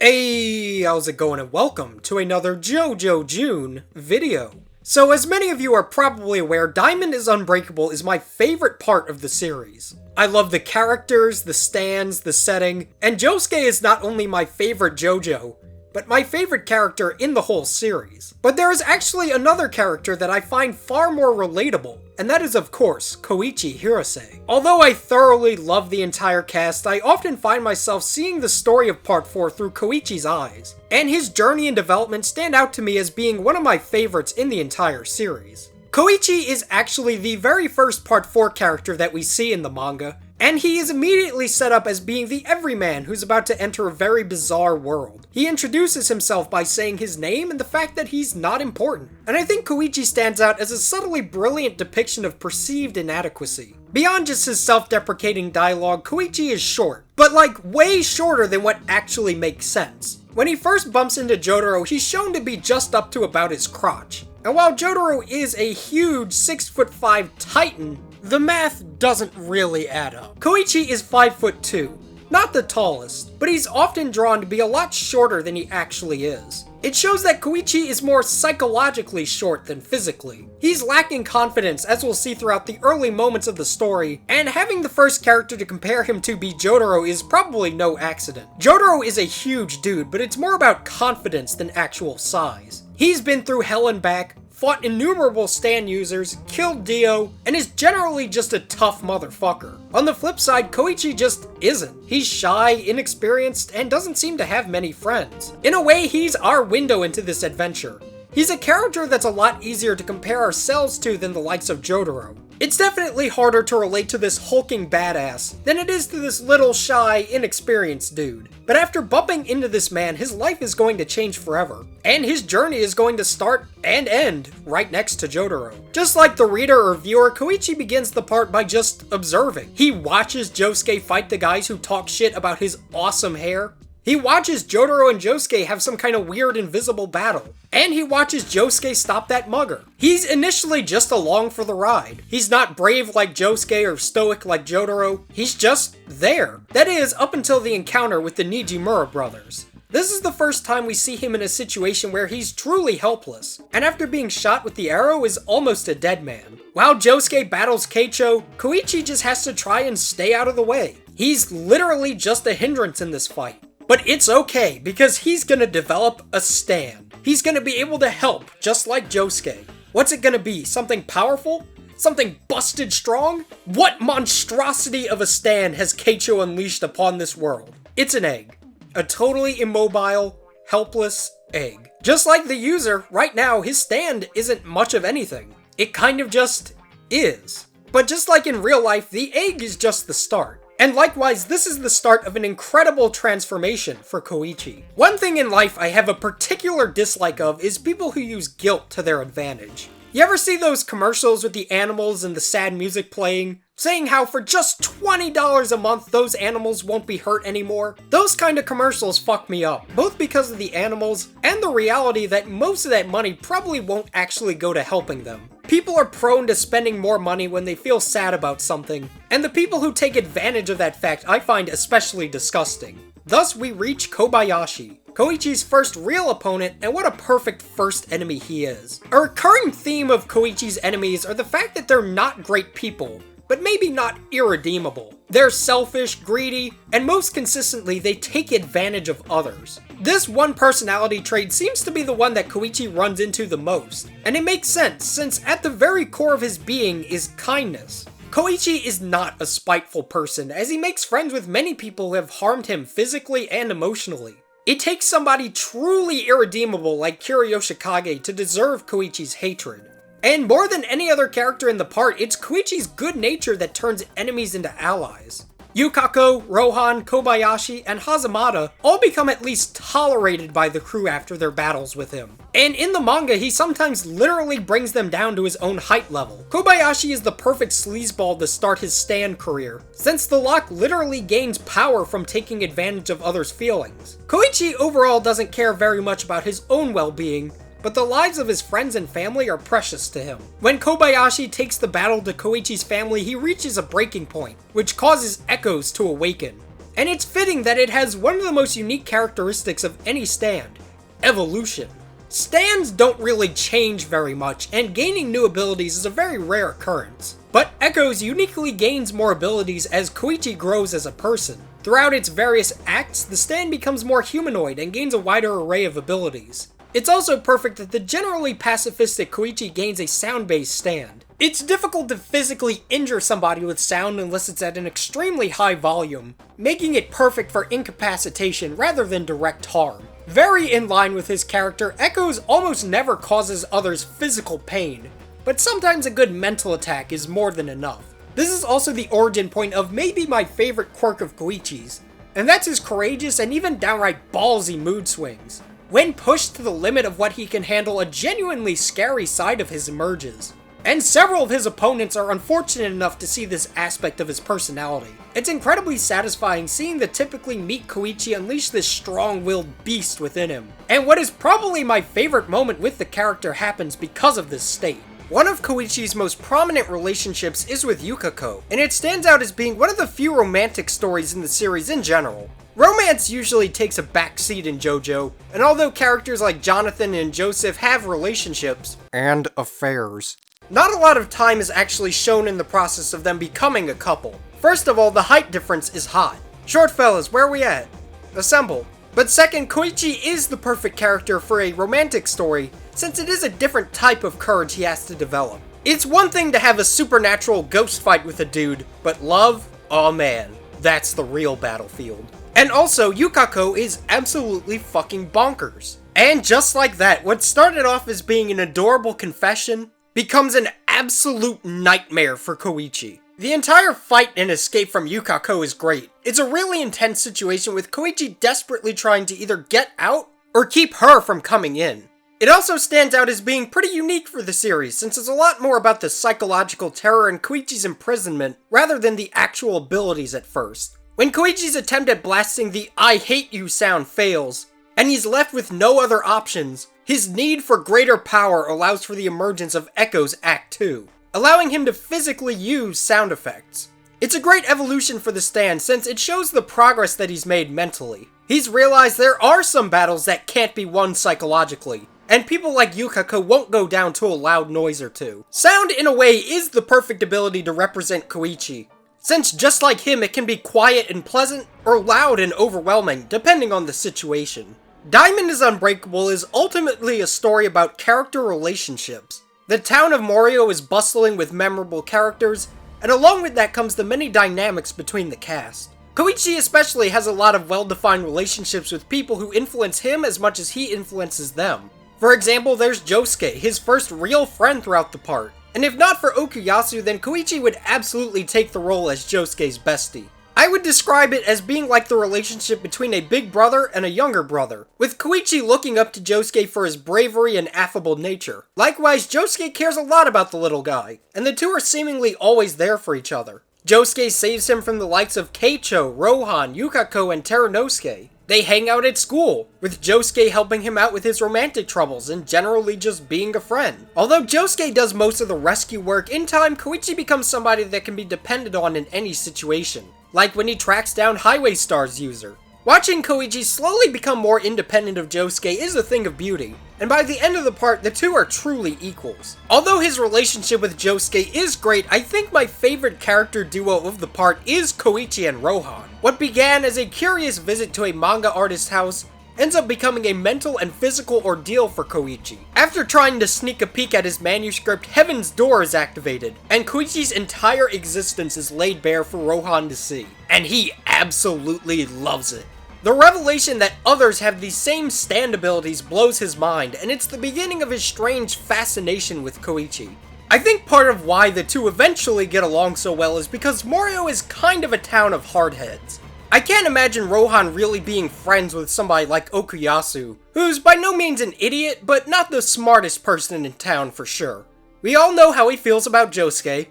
Hey, how's it going and welcome to another JoJo June video. So as many of you are probably aware, Diamond is Unbreakable is my favorite part of the series. I love the characters, the stands, the setting, and Josuke is not only my favorite JoJo, but my favorite character in the whole series. But there is actually another character that I find far more relatable, and that is of course, Koichi Hirose. Although I thoroughly love the entire cast, I often find myself seeing the story of Part 4 through Koichi's eyes, and his journey and development stand out to me as being one of my favorites in the entire series. Koichi is actually the very first Part 4 character that we see in the manga, and he is immediately set up as being the everyman who's about to enter a very bizarre world. He introduces himself by saying his name and the fact that he's not important. And I think Koichi stands out as a subtly brilliant depiction of perceived inadequacy. Beyond just his self-deprecating dialogue, Koichi is short, but like way shorter than what actually makes sense. When he first bumps into Jotaro, he's shown to be just up to about his crotch. And while Jotaro is a huge 6'5" titan, the math doesn't really add up. Koichi is 5'2", not the tallest, but he's often drawn to be a lot shorter than he actually is. It shows that Koichi is more psychologically short than physically. He's lacking confidence, as we'll see throughout the early moments of the story, and having the first character to compare him to be Jotaro is probably no accident. Jotaro is a huge dude, but it's more about confidence than actual size. He's been through hell and back, fought innumerable stand users, killed Dio, and is generally just a tough motherfucker. On the flip side, Koichi just isn't. He's shy, inexperienced, and doesn't seem to have many friends. In a way, he's our window into this adventure. He's a character that's a lot easier to compare ourselves to than the likes of Jotaro. It's definitely harder to relate to this hulking badass than it is to this little, shy, inexperienced dude. But after bumping into this man, his life is going to change forever. And his journey is going to start and end right next to Jotaro. Just like the reader or viewer, Koichi begins the part by just observing. He watches Josuke fight the guys who talk shit about his awesome hair. He watches Jotaro and Josuke have some kind of weird invisible battle. And he watches Josuke stop that mugger. He's initially just along for the ride. He's not brave like Josuke or stoic like Jotaro. He's just there. That is, up until the encounter with the Nijimura brothers. This is the first time we see him in a situation where he's truly helpless, and after being shot with the arrow is almost a dead man. While Josuke battles Keicho, Koichi just has to try and stay out of the way. He's literally just a hindrance in this fight. But it's okay, because he's gonna develop a stand. He's gonna be able to help, just like Josuke. What's it gonna be? Something powerful? Something busted strong? What monstrosity of a stand has Keicho unleashed upon this world? It's an egg. A totally immobile, helpless egg. Just like the user, right now his stand isn't much of anything. It kind of just is. But just like in real life, the egg is just the start. And likewise, this is the start of an incredible transformation for Koichi. One thing in life I have a particular dislike of is people who use guilt to their advantage. You ever see those commercials with the animals and the sad music playing, saying how for just $20 a month those animals won't be hurt anymore? Those kind of commercials fuck me up, both because of the animals and the reality that most of that money probably won't actually go to helping them. People are prone to spending more money when they feel sad about something, and the people who take advantage of that fact I find especially disgusting. Thus we reach Kobayashi, Koichi's first real opponent, and what a perfect first enemy he is. A recurring theme of Koichi's enemies are the fact that they're not great people, but maybe not irredeemable. They're selfish, greedy, and most consistently, they take advantage of others. This one personality trait seems to be the one that Koichi runs into the most, and it makes sense since at the very core of his being is kindness. Koichi is not a spiteful person, as he makes friends with many people who have harmed him physically and emotionally. It takes somebody truly irredeemable like Kiriyoshikage to deserve Koichi's hatred. And more than any other character in the part, it's Koichi's good nature that turns enemies into allies. Yukako, Rohan, Kobayashi, and Hazamada all become at least tolerated by the crew after their battles with him. And in the manga, he sometimes literally brings them down to his own height level. Kobayashi is the perfect sleazeball to start his stand career, since the lock literally gains power from taking advantage of others' feelings. Koichi overall doesn't care very much about his own well-being, but the lives of his friends and family are precious to him. When Kobayashi takes the battle to Koichi's family, he reaches a breaking point, which causes echoes to awaken. And it's fitting that it has one of the most unique characteristics of any stand: evolution. Stands don't really change very much, and gaining new abilities is a very rare occurrence. But Echoes uniquely gains more abilities as Koichi grows as a person. Throughout its various acts, the stand becomes more humanoid and gains a wider array of abilities. It's also perfect that the generally pacifistic Koichi gains a sound-based stand. It's difficult to physically injure somebody with sound unless it's at an extremely high volume, making it perfect for incapacitation rather than direct harm. Very in line with his character, Echoes almost never causes others physical pain, but sometimes a good mental attack is more than enough. This is also the origin point of maybe my favorite quirk of Koichi's, and that's his courageous and even downright ballsy mood swings. When pushed to the limit of what he can handle, a genuinely scary side of his emerges. And several of his opponents are unfortunate enough to see this aspect of his personality. It's incredibly satisfying seeing the typically meek Koichi unleash this strong-willed beast within him. And what is probably my favorite moment with the character happens because of this state. One of Koichi's most prominent relationships is with Yukako, and it stands out as being one of the few romantic stories in the series in general. Romance usually takes a backseat in Jojo, and although characters like Jonathan and Joseph have relationships and affairs, not a lot of time is actually shown in the process of them becoming a couple. First of all, the height difference is hot. Short fellas, where we at? Assemble. But second, Koichi is the perfect character for a romantic story, since it is a different type of courage he has to develop. It's one thing to have a supernatural ghost fight with a dude, but love? Aw man, that's the real battlefield. And also, Yukako is absolutely fucking bonkers. And just like that, what started off as being an adorable confession becomes an absolute nightmare for Koichi. The entire fight and escape from Yukako is great. It's a really intense situation with Koichi desperately trying to either get out or keep her from coming in. It also stands out as being pretty unique for the series, since it's a lot more about the psychological terror and Koichi's imprisonment rather than the actual abilities at first. When Koichi's attempt at blasting the "I hate you" sound fails, and he's left with no other options, his need for greater power allows for the emergence of Echoes Act 2, allowing him to physically use sound effects. It's a great evolution for the stand since it shows the progress that he's made mentally. He's realized there are some battles that can't be won psychologically, and people like Yukako won't go down to a loud noise or two. Sound, in a way, is the perfect ability to represent Koichi, since just like him, it can be quiet and pleasant, or loud and overwhelming, depending on the situation. Diamond is Unbreakable is ultimately a story about character relationships. The town of Morio is bustling with memorable characters, and along with that comes the many dynamics between the cast. Koichi especially has a lot of well-defined relationships with people who influence him as much as he influences them. For example, there's Josuke, his first real friend throughout the part. And if not for Okuyasu, then Koichi would absolutely take the role as Josuke's bestie. I would describe it as being like the relationship between a big brother and a younger brother, with Koichi looking up to Josuke for his bravery and affable nature. Likewise, Josuke cares a lot about the little guy, and the two are seemingly always there for each other. Josuke saves him from the likes of Keicho, Rohan, Yukako, and Teranosuke. They hang out at school, with Josuke helping him out with his romantic troubles and generally just being a friend. Although Josuke does most of the rescue work, in time Koichi becomes somebody that can be depended on in any situation, like when he tracks down Highway Star's user. Watching Koichi slowly become more independent of Josuke is a thing of beauty, and by the end of the part, the two are truly equals. Although his relationship with Josuke is great, I think my favorite character duo of the part is Koichi and Rohan. What began as a curious visit to a manga artist's house ends up becoming a mental and physical ordeal for Koichi. After trying to sneak a peek at his manuscript, Heaven's Door is activated, and Koichi's entire existence is laid bare for Rohan to see. And he absolutely loves it. The revelation that others have these same stand abilities blows his mind, and it's the beginning of his strange fascination with Koichi. I think part of why the two eventually get along so well is because Morio is kind of a town of hardheads. I can't imagine Rohan really being friends with somebody like Okuyasu, who's by no means an idiot, but not the smartest person in town for sure. We all know how he feels about Josuke.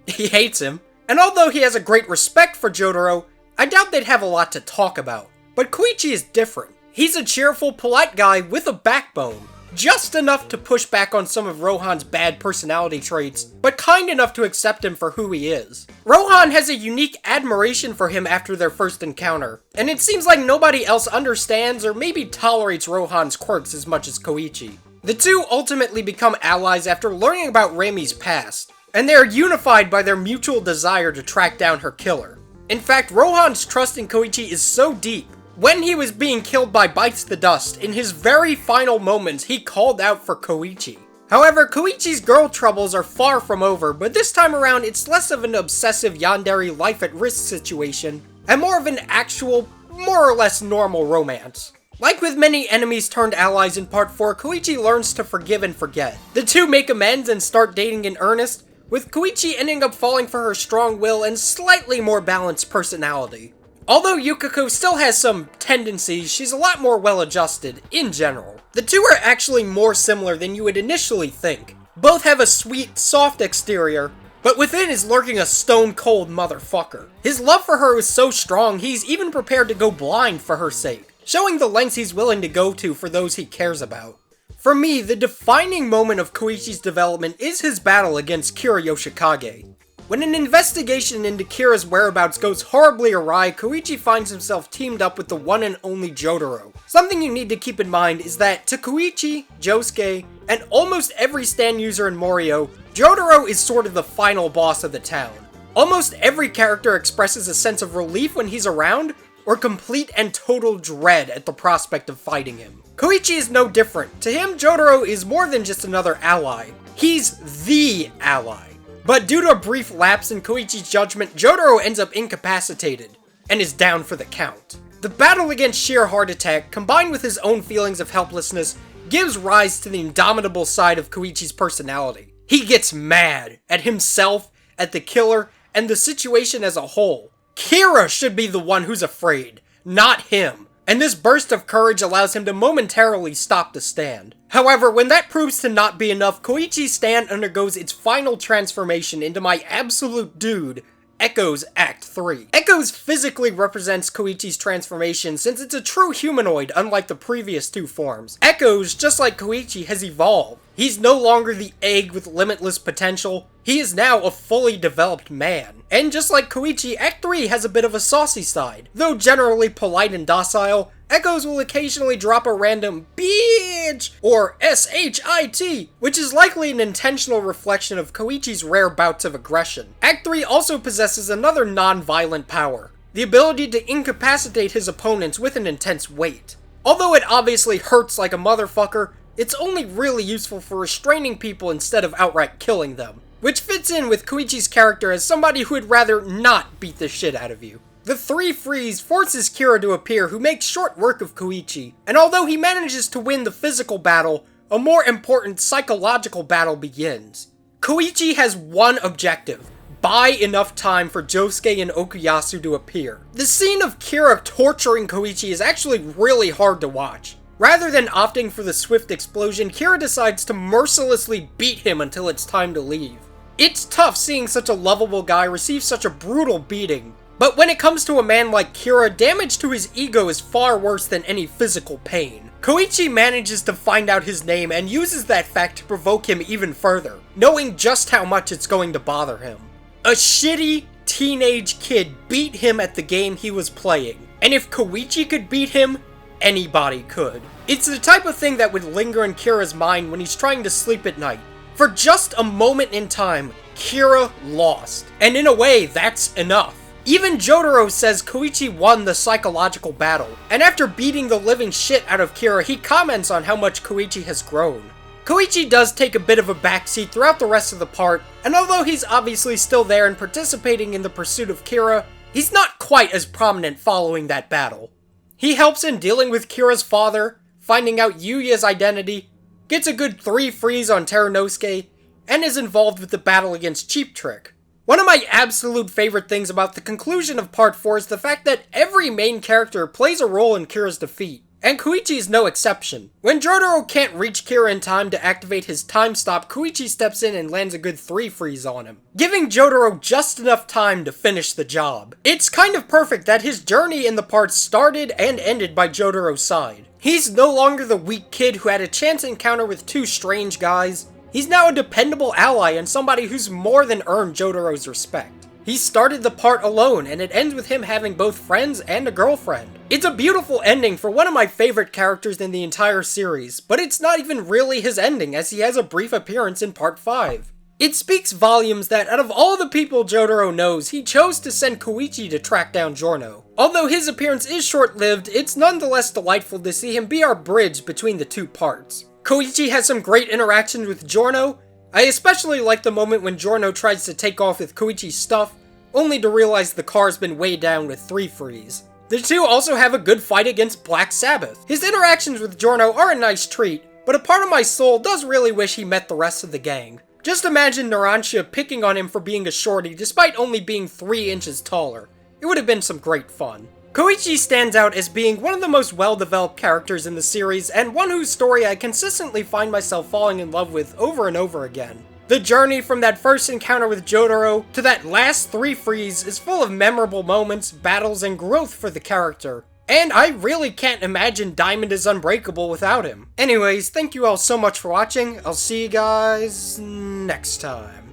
He hates him, and although he has a great respect for Jotaro, I doubt they'd have a lot to talk about. But Koichi is different. He's a cheerful, polite guy with a backbone. just enough to push back on some of Rohan's bad personality traits, but kind enough to accept him for who he is. Rohan has a unique admiration for him after their first encounter, and it seems like nobody else understands or maybe tolerates Rohan's quirks as much as Koichi. The two ultimately become allies after learning about Reimi's past, and they are unified by their mutual desire to track down her killer. In fact, Rohan's trust in Koichi is so deep. When he was being killed by Bites the Dust, in his very final moments, he called out for Koichi. However, Koichi's girl troubles are far from over, but this time around it's less of an obsessive yandere life-at-risk situation, and more of an actual, more or less normal romance. Like with many enemies turned allies in Part 4, Koichi learns to forgive and forget. The two make amends and start dating in earnest, with Koichi ending up falling for her strong will and slightly more balanced personality. Although Yukiko still has some tendencies, she's a lot more well-adjusted, in general. The two are actually more similar than you would initially think. Both have a sweet, soft exterior, but within is lurking a stone-cold motherfucker. His love for her is so strong, he's even prepared to go blind for her sake, showing the lengths he's willing to go to for those he cares about. For me, the defining moment of Koichi's development is his battle against Kira Yoshikage. When an investigation into Kira's whereabouts goes horribly awry, Koichi finds himself teamed up with the one and only Jotaro. Something you need to keep in mind is that to Koichi, Josuke, and almost every stand user in Morio, Jotaro is sort of the final boss of the town. Almost every character expresses a sense of relief when he's around, or complete and total dread at the prospect of fighting him. Koichi is no different. To him, Jotaro is more than just another ally. He's the ally. But due to a brief lapse in Koichi's judgment, Jotaro ends up incapacitated, and is down for the count. The battle against sheer heart attack, combined with his own feelings of helplessness, gives rise to the indomitable side of Koichi's personality. He gets mad at himself, at the killer, and the situation as a whole. Kira should be the one who's afraid, not him. And this burst of courage allows him to momentarily stop the stand. However, when that proves to not be enough, Koichi's stand undergoes its final transformation into my absolute dude, Echo's Act 3. Echoes physically represents Koichi's transformation since it's a true humanoid unlike the previous two forms. Echoes, just like Koichi, has evolved. He's no longer the egg with limitless potential, he is now a fully developed man. And just like Koichi, Act 3 has a bit of a saucy side. Though generally polite and docile, Echoes will occasionally drop a random BITCH or SHIT, which is likely an intentional reflection of Koichi's rare bouts of aggression. Act 3 also possesses another non-violent power, the ability to incapacitate his opponents with an intense weight. Although it obviously hurts like a motherfucker, it's only really useful for restraining people instead of outright killing them, which fits in with Koichi's character as somebody who would rather not beat the shit out of you. The 3 freeze forces Kira to appear, who makes short work of Koichi, and although he manages to win the physical battle, a more important psychological battle begins. Koichi has one objective: buy enough time for Josuke and Okuyasu to appear. The scene of Kira torturing Koichi is actually really hard to watch. Rather than opting for the swift explosion, Kira decides to mercilessly beat him until it's time to leave. It's tough seeing such a lovable guy receive such a brutal beating, but when it comes to a man like Kira, damage to his ego is far worse than any physical pain. Koichi manages to find out his name and uses that fact to provoke him even further, knowing just how much it's going to bother him. A shitty teenage kid beat him at the game he was playing, and if Koichi could beat him, anybody could. It's the type of thing that would linger in Kira's mind when he's trying to sleep at night. For just a moment in time, Kira lost, and in a way, that's enough. Even Jotaro says Koichi won the psychological battle, and after beating the living shit out of Kira, he comments on how much Koichi has grown. Koichi does take a bit of a backseat throughout the rest of the part, and although he's obviously still there and participating in the pursuit of Kira, he's not quite as prominent following that battle. He helps in dealing with Kira's father, finding out Yuya's identity, gets a good 3 freeze on Teranosuke, and is involved with the battle against Cheap Trick. One of my absolute favorite things about the conclusion of Part 4 is the fact that every main character plays a role in Kira's defeat. And Koichi is no exception. When Jotaro can't reach Kira in time to activate his time stop, Koichi steps in and lands a good 3 freeze on him, giving Jotaro just enough time to finish the job. It's kind of perfect that his journey in the part started and ended by Jotaro's side. He's no longer the weak kid who had a chance encounter with 2 strange guys. He's now a dependable ally and somebody who's more than earned Jotaro's respect. He started the part alone, and it ends with him having both friends and a girlfriend. It's a beautiful ending for one of my favorite characters in the entire series, but it's not even really his ending, as he has a brief appearance in part 5. It speaks volumes that out of all the people Jotaro knows, he chose to send Koichi to track down Giorno. Although his appearance is short-lived, it's nonetheless delightful to see him be our bridge between the 2 parts. Koichi has some great interactions with Giorno. I especially like the moment when Giorno tries to take off with Koichi's stuff, only to realize the car's been weighed down with 3 freeze. The 2 also have a good fight against Black Sabbath. His interactions with Giorno are a nice treat, but a part of my soul does really wish he met the rest of the gang. Just imagine Narancia picking on him for being a shorty despite only being 3 inches taller. It would have been some great fun. Koichi stands out as being one of the most well-developed characters in the series, and one whose story I consistently find myself falling in love with over and over again. The journey from that first encounter with Jotaro to that last 3 freeze is full of memorable moments, battles, and growth for the character. And I really can't imagine Diamond is Unbreakable without him. Anyways, thank you all so much for watching. I'll see you guys next time.